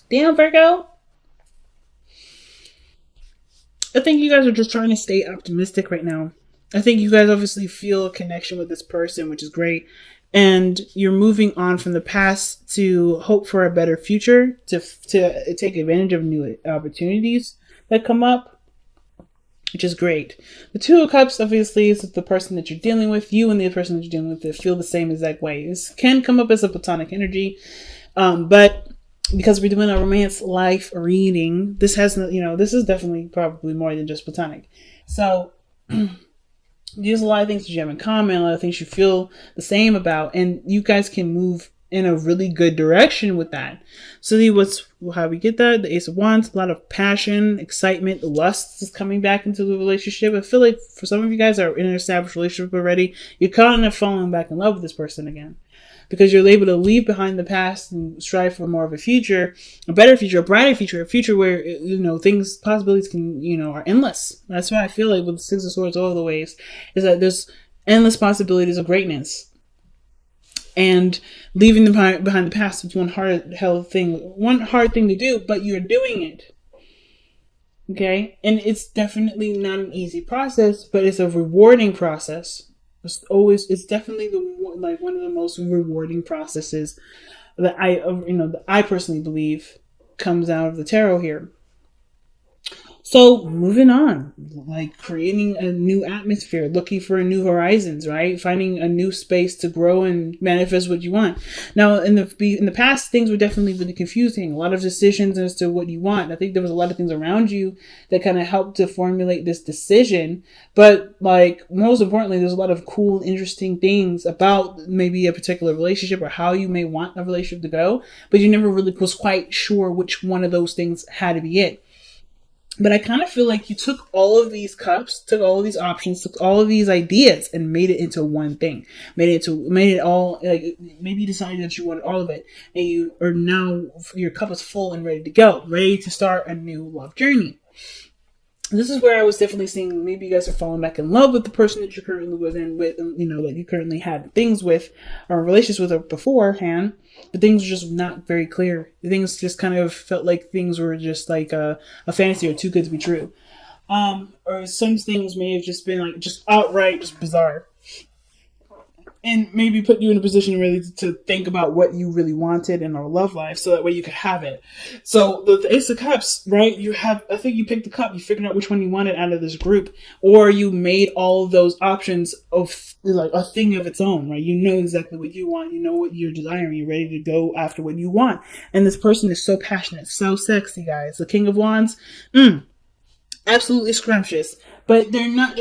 Damn, Virgo. I think you guys are just trying to stay optimistic right now. I think you guys obviously feel a connection with this person, which is great. And you're moving on from the past to hope for a better future, to take advantage of new opportunities that come up, which is great. The Two of Cups obviously is the person that you're dealing with. You and the person that you're dealing with that feel the same exact way. This can come up as a platonic energy, but because we're doing a romance life reading, this has this is definitely probably more than just platonic. So there's a lot of things that you have in common, a lot of things you feel the same about, and you guys can move in a really good direction with that. So what's how we get that? The Ace of Wands, a lot of passion, excitement, lust is coming back into the relationship. I feel like for some of you guys that are in an established relationship already, you're kind of falling back in love with this person again, because you're able to leave behind the past and strive for more of a future, a better future, a brighter future, a future where, things, possibilities are endless. That's why I feel like with the Six of Swords all the ways is that there's endless possibilities of greatness. And leaving behind the past is one hard thing to do, but you're doing it. Okay? And it's definitely not an easy process, but it's a rewarding process. It's definitely one of the most rewarding processes that I personally believe comes out of the tarot here. So moving on, like creating a new atmosphere, looking for new horizons, right? Finding a new space to grow and manifest what you want. Now, in the past, things were definitely really confusing. A lot of decisions as to what you want. I think there was a lot of things around you that kind of helped to formulate this decision. But like most importantly, there's a lot of cool, interesting things about maybe a particular relationship or how you may want a relationship to go. But you never really was quite sure which one of those things had to be it. But I kind of feel like you took all of these cups, took all of these options, took all of these ideas and made it into one thing. Made it all, like, maybe you decided that you wanted all of it. And you are now, your cup is full and ready to go. Ready to start a new love journey. This is where I was definitely seeing maybe you guys are falling back in love with the person that you're currently with that you currently had things with or relations with beforehand, but things were just not very clear. Things just kind of felt like things were just like a fantasy or too good to be true. Or some things may have just been like just outright just bizarre. And maybe put you in a position really to think about what you really wanted in our love life, so that way you could have it. So the Ace of Cups, right? I think you picked the cup. You figured out which one you wanted out of this group, or you made all of those options of like a thing of its own, right? You know exactly what you want. You know what you're desiring. You're ready to go after what you want. And this person is so passionate, so sexy, guys. The King of Wands, absolutely scrumptious. But you're not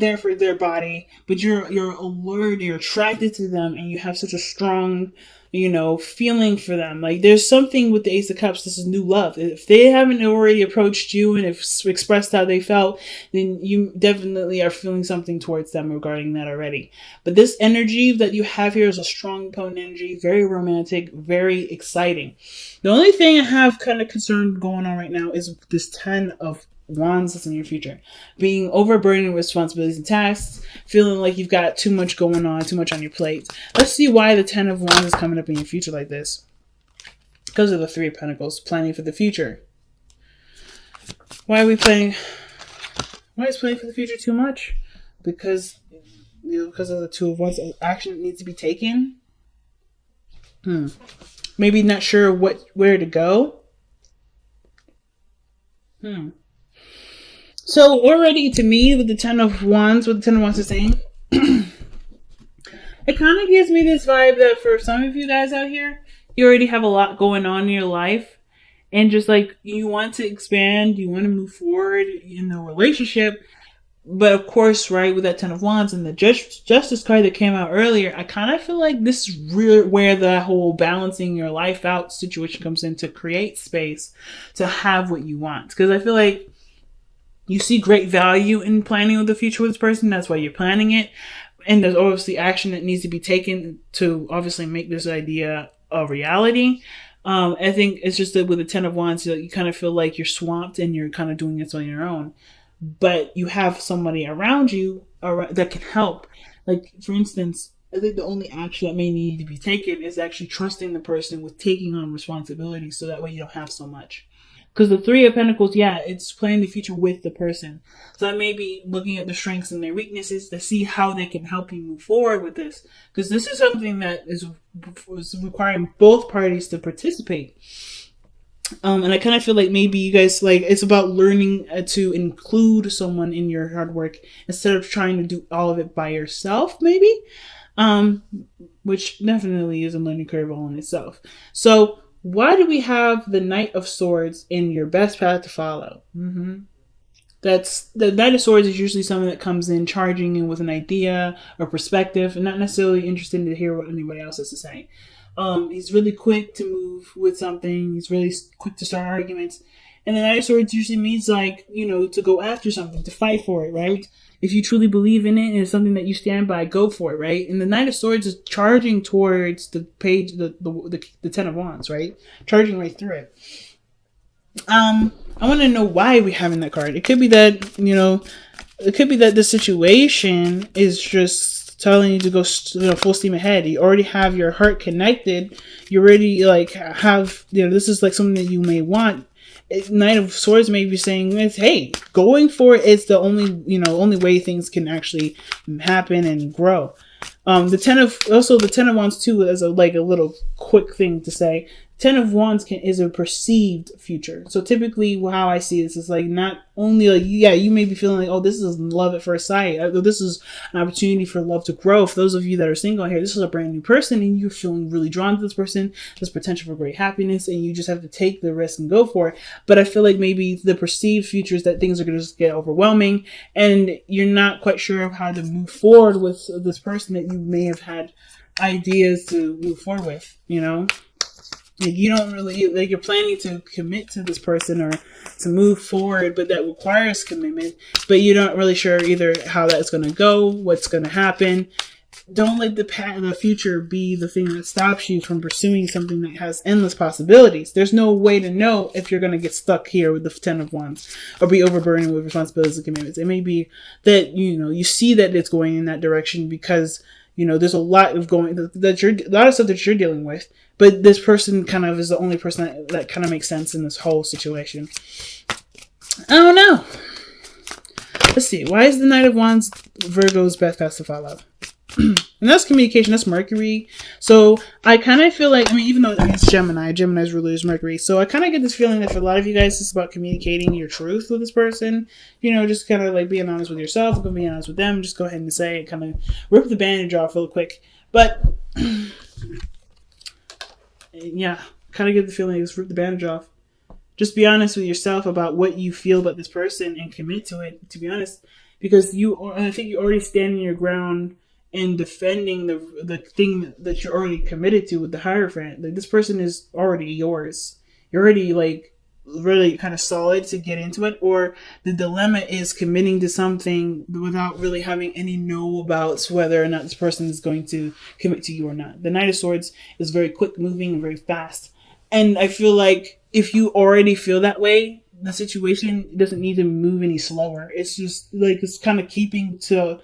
there for their body, but you're allured, you're attracted to them, and you have such a strong, feeling for them. Like there's something with the Ace of Cups. This is new love. If they haven't already approached you and have expressed how they felt, then you definitely are feeling something towards them regarding that already. But this energy that you have here is a strong, potent energy, very romantic, very exciting. The only thing I have kind of concerned going on right now is this 10 of Wands that's in your future. Being overburdened with responsibilities and tasks, feeling like you've got too much going on, too much on your plate. Let's see why the 10 of Wands is coming up in your future like this. Because of the 3 of Pentacles, planning for the future. Why is planning for the future too much? Because because of the 2 of Wands, action needs to be taken. Maybe not sure where to go. So already to me, with the 10 of Wands, is saying, it kind of gives me this vibe that for some of you guys out here, you already have a lot going on in your life. And just like you want to expand, you want to move forward in a relationship. But of course, right, with that 10 of Wands and the Justice card that came out earlier, I kind of feel like this is really where the whole balancing your life out situation comes in, to create space to have what you want. Because I feel like you see great value in planning with the future with this person. That's why you're planning it. And there's obviously action that needs to be taken to obviously make this idea a reality. I think it's just that with the 10 of Wands, you kind of feel like you're swamped and you're kind of doing this on your own. But you have somebody around you that can help. Like, for instance, I think the only action that may need to be taken is actually trusting the person with taking on responsibility, so that way you don't have so much. Because the Three of Pentacles, yeah, it's playing the future with the person. So I may be looking at their strengths and their weaknesses to see how they can help you move forward with this. Because this is something that is requiring both parties to participate. And I kind of feel like maybe you guys, like, it's about learning to include someone in your hard work instead of trying to do all of it by yourself, maybe. Which definitely is a learning curve all in itself. So why do we have the Knight of Swords in your best path to follow? That's the Knight of Swords is usually someone that comes in charging in with an idea or perspective and not necessarily interested to hear what anybody else has to say. He's really quick to move with something. He's really quick to start arguments. And the Knight of Swords usually means, like, you know, to go after something, to fight for it, right? If you truly believe in it and it's something that you stand by, go for it, right? And the Knight of Swords is charging towards the page, the Ten of Wands, right? Charging right through it. I want to know why we're having that card. It could be that, you know, it could be that the situation is just telling you to go full steam ahead. You already have your heart connected. You already, like, have, you know, this is like something that you may want. Knight of Swords may be saying, hey, going for it is the only way things can actually happen and grow. The Ten of Wands too is a little quick thing to say. Ten of Wands is a perceived future. So typically how I see this is like, not only like, yeah, you may be feeling like, oh, this is love at first sight. This is an opportunity for love to grow. For those of you that are single here, this is a brand new person and you're feeling really drawn to this person. There's potential for great happiness and you just have to take the risk and go for it. But I feel like maybe the perceived future is that things are going to just get overwhelming and you're not quite sure of how to move forward with this person that you may have had ideas to move forward with, you know? Like, you don't really, like, you're planning to commit to this person or to move forward, but that requires commitment, but you're not really sure either how that's going to go, what's going to happen. Don't let the future be the thing that stops you from pursuing something that has endless possibilities. There's no way to know if you're going to get stuck here with the Ten of Wands or be overburdened with responsibilities and commitments. It may be that, you know, you see that it's going in that direction because, you know, there's a lot of a lot of stuff that you're dealing with, but this person kind of is the only person that kind of makes sense in this whole situation. I don't know. Let's see. Why is the Knight of Wands Virgo's best path to follow? And that's communication. That's Mercury. So I kind of feel like, I mean, even though it's Gemini's ruler is Mercury. So I kind of get this feeling that for a lot of you guys, it's about communicating your truth with this person. You know, just kind of like being honest with yourself, being honest with them. Just go ahead and say it. Kind of rip the bandage off real quick. But yeah, kind of get the feeling just rip the bandage off. Just be honest with yourself about what you feel about this person and commit to it. To be honest, because I think you're already standing your ground and defending the thing that you're already committed to with the Hierophant. Like, this person is already yours. You're already, like, really kind of solid to get into it. Or the dilemma is committing to something without really having any know about whether or not this person is going to commit to you or not. The Knight of Swords is very quick moving and very fast. And I feel like if you already feel that way, the situation doesn't need to move any slower. It's just like, it's kind of keeping to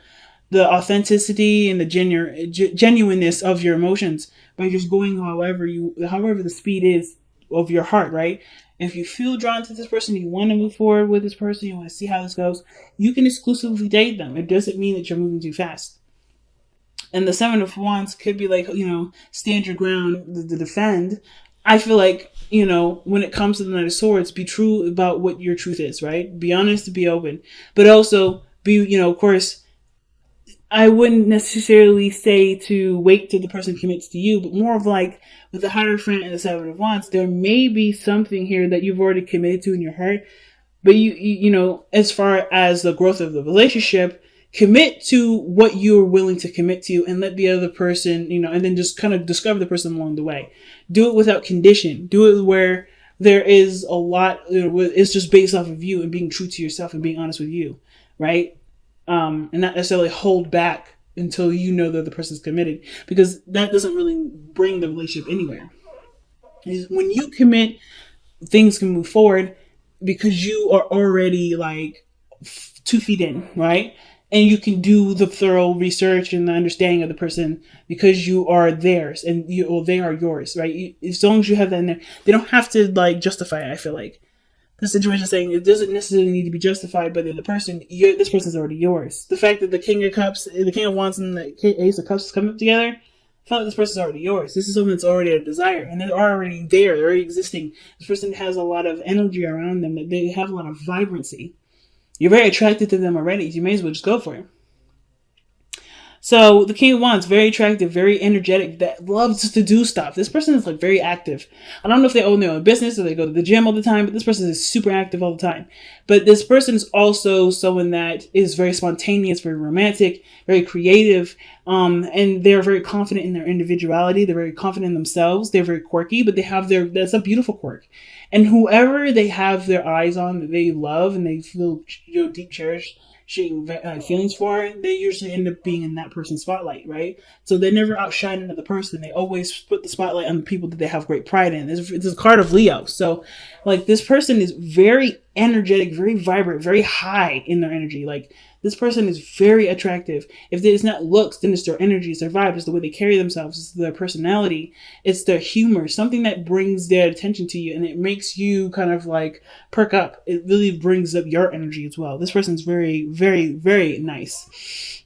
the authenticity and the genuineness of your emotions by just going however the speed is of your heart, right? If you feel drawn to this person, you want to move forward with this person, you want to see how this goes, you can exclusively date them. It doesn't mean that you're moving too fast. And the Seven of Wands could be like, you know, stand your ground to defend. I feel like, you know, when it comes to the Knight of Swords, be true about what your truth is, right? Be honest, be open. But also be, you know, of course, I wouldn't necessarily say to wait till the person commits to you, but more of like with the Hierophant and the Seven of Wands, there may be something here that you've already committed to in your heart. But you know, as far as the growth of the relationship, commit to what you're willing to commit to and let the other person, you know, and then just kind of discover the person along the way. Do it without condition. Do it where there is a lot, you know, it's just based off of you and being true to yourself and being honest with you, right? And not necessarily hold back until you know that the person's committed, because that doesn't really bring the relationship anywhere. When you commit, things can move forward because you are already like 2 feet in, right? and you can do the thorough research and the understanding of the person because you are theirs and they are yours, right? As long as you have that in there, they don't have to like justify it. I feel like the situation is saying it doesn't necessarily need to be justified by the other person. This person's already yours. The fact that the King of Cups, the King of Wands, and the Ace of Cups come up together, I feel like this person's already yours. This is someone that's already a desire, and they're already there. They're already existing. This person has a lot of energy around them. They have a lot of vibrancy. You're very attracted to them already. You may as well just go for it. So the King of Wands, very attractive, very energetic, that loves to do stuff. This person is like very active. I don't know if they own their own business or they go to the gym all the time, but this person is super active all the time. But this person is also someone that is very spontaneous, very romantic, very creative, and they're very confident in their individuality. They're very confident in themselves. They're very quirky, but they have that's a beautiful quirk. And whoever they have their eyes on that they love and they feel deep cherished feelings for, they usually end up being in that person's spotlight, right? So they never outshine another person. They always put the spotlight on the people that they have great pride in. It's a card of Leo. So like this person is very energetic, very vibrant, very high in their energy. Like this person is very attractive. If it's not looks, then it's their energy, it's their vibe, it's the way they carry themselves, it's their personality, it's their humor, something that brings their attention to you and it makes you kind of like perk up. It really brings up your energy as well. This person's very, very, very nice.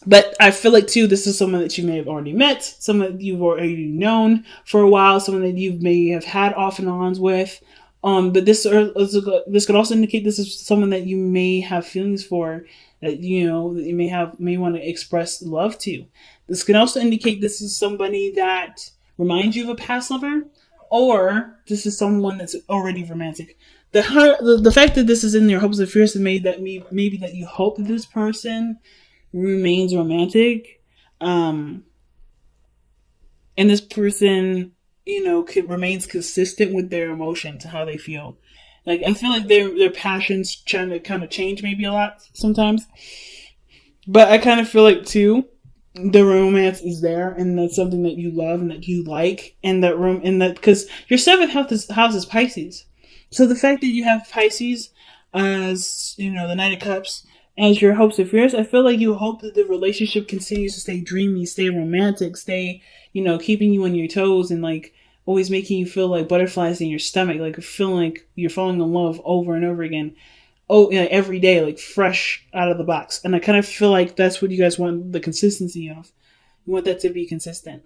But I feel like too, this is someone that you may have already met, someone that you've already known for a while, someone that you may have had off and ons with. But this could also indicate this is someone that you may have feelings for, that that you may want to express love to. This can also indicate this is somebody that reminds you of a past lover, or this is someone that's already romantic. The fact that this is in your hopes and fears maybe that you hope that this person remains romantic, and this person remains consistent with their emotions, how they feel. Like I feel like their passions trying to kind of change maybe a lot sometimes, but I kind of feel like too the romance is there, and that's something that you love and that you like, and that because your seventh house is Pisces, so the fact that you have Pisces as the Knight of Cups as your hopes and fears, I feel like you hope that the relationship continues to stay dreamy, stay romantic, stay keeping you on your toes and like always making you feel like butterflies in your stomach, like feeling like you're falling in love over and over again. Every day, like fresh out of the box. And I kind of feel like that's what you guys want the consistency of. You want that to be consistent.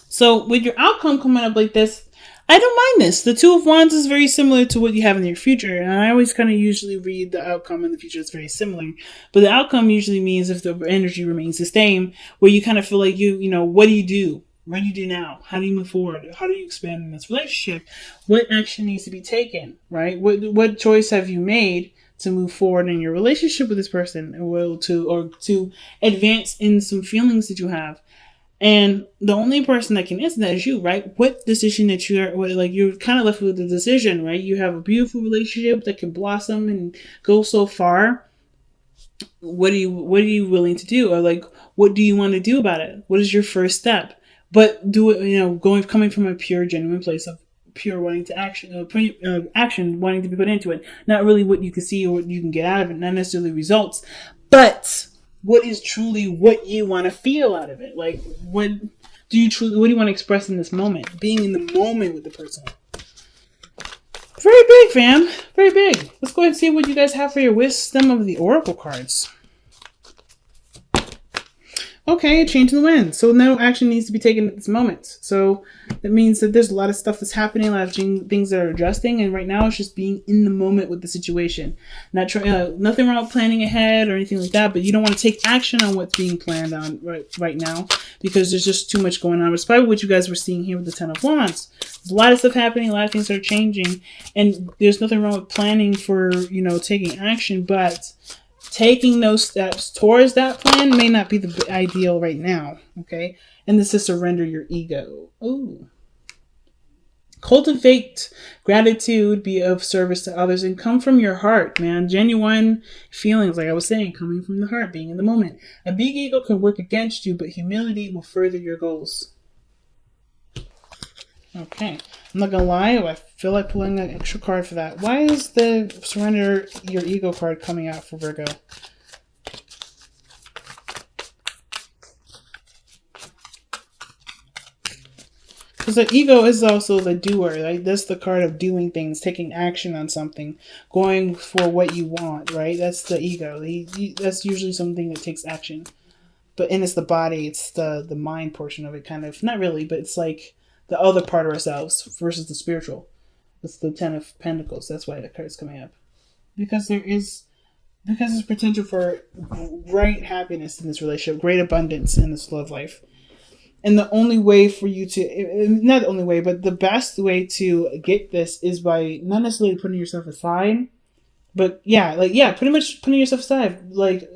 So with your outcome coming up like this, I don't mind this. The Two of Wands is very similar to what you have in your future. And I always kind of usually read the outcome in the future. It's very similar. But the outcome usually means if the energy remains the same, where you kind of feel like what do you do? What do you do now? How do you move forward? How do you expand in this relationship? What action needs to be taken, right? What choice have you made to move forward in your relationship with this person, or to advance in some feelings that you have? And the only person that can answer that is you, right? What decision that you're kind of left with the decision, right? You have a beautiful relationship that can blossom and go so far. What are you willing to do? Or like, what do you want to do about it? What is your first step? But do it, coming from a pure, genuine place of pure wanting to action wanting to be put into it. Not really what you can see or what you can get out of it, not necessarily results, but what is truly what you want to feel out of it. Like, what do you want to express in this moment? Being in the moment with the person. Very big, fam. Very big. Let's go ahead and see what you guys have for your wisdom of the Oracle cards. Okay, a change in the wind. So no action needs to be taken at this moment. So that means that there's a lot of stuff that's happening, a lot of things that are adjusting, and right now it's just being in the moment with the situation. Nothing wrong with planning ahead or anything like that, but you don't want to take action on what's being planned on right now because there's just too much going on. It's probably what you guys were seeing here with the Ten of Wands. There's a lot of stuff happening, a lot of things are changing, and there's nothing wrong with planning for taking action, but taking those steps towards that plan may not be the ideal right now, okay? And this is surrender your ego. Ooh. Cultivate gratitude, be of service to others, and come from your heart, man. Genuine feelings, like I was saying, coming from the heart, being in the moment. A big ego can work against you, but humility will further your goals. Okay. I'm not gonna lie, I feel like pulling an extra card for that. Why is the surrender your ego card coming out for Virgo? Because the ego is also the doer, right? That's the card of doing things, taking action on something, going for what you want, right? That's the ego. That's usually something that takes action. But and it's the body, it's the mind portion of it, kind of. Not really, but it's like the other part of ourselves versus the spiritual. It's the Ten of Pentacles. That's why that card's coming up. Because there's potential for great happiness in this relationship, great abundance in this love life. And the only way for you to, not the only way, but the best way to get this is by not necessarily putting yourself aside, but yeah, pretty much putting yourself aside, like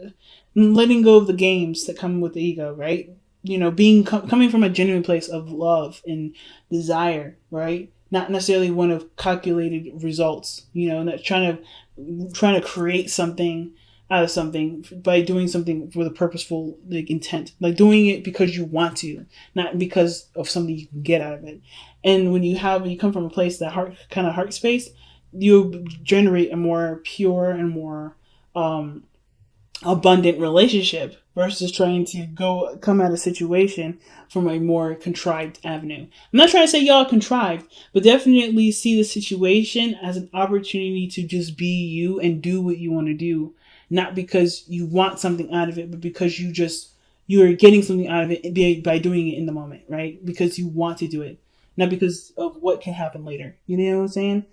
letting go of the games that come with the ego, right? Being coming from a genuine place of love and desire, right? Not necessarily one of calculated results, not trying to create something out of something by doing something with a purposeful like intent, like doing it because you want to, not because of something you can get out of it. And when you come from a place, that heart space, you generate a more pure and more abundant relationship versus trying to come at a situation from a more contrived avenue. I'm not trying to say y'all contrived, but definitely see the situation as an opportunity to just be you and do what you want to do, not because you want something out of it, but because you are getting something out of it by doing it in the moment, right? Because you want to do it, not because of what can happen later. You know what I'm saying?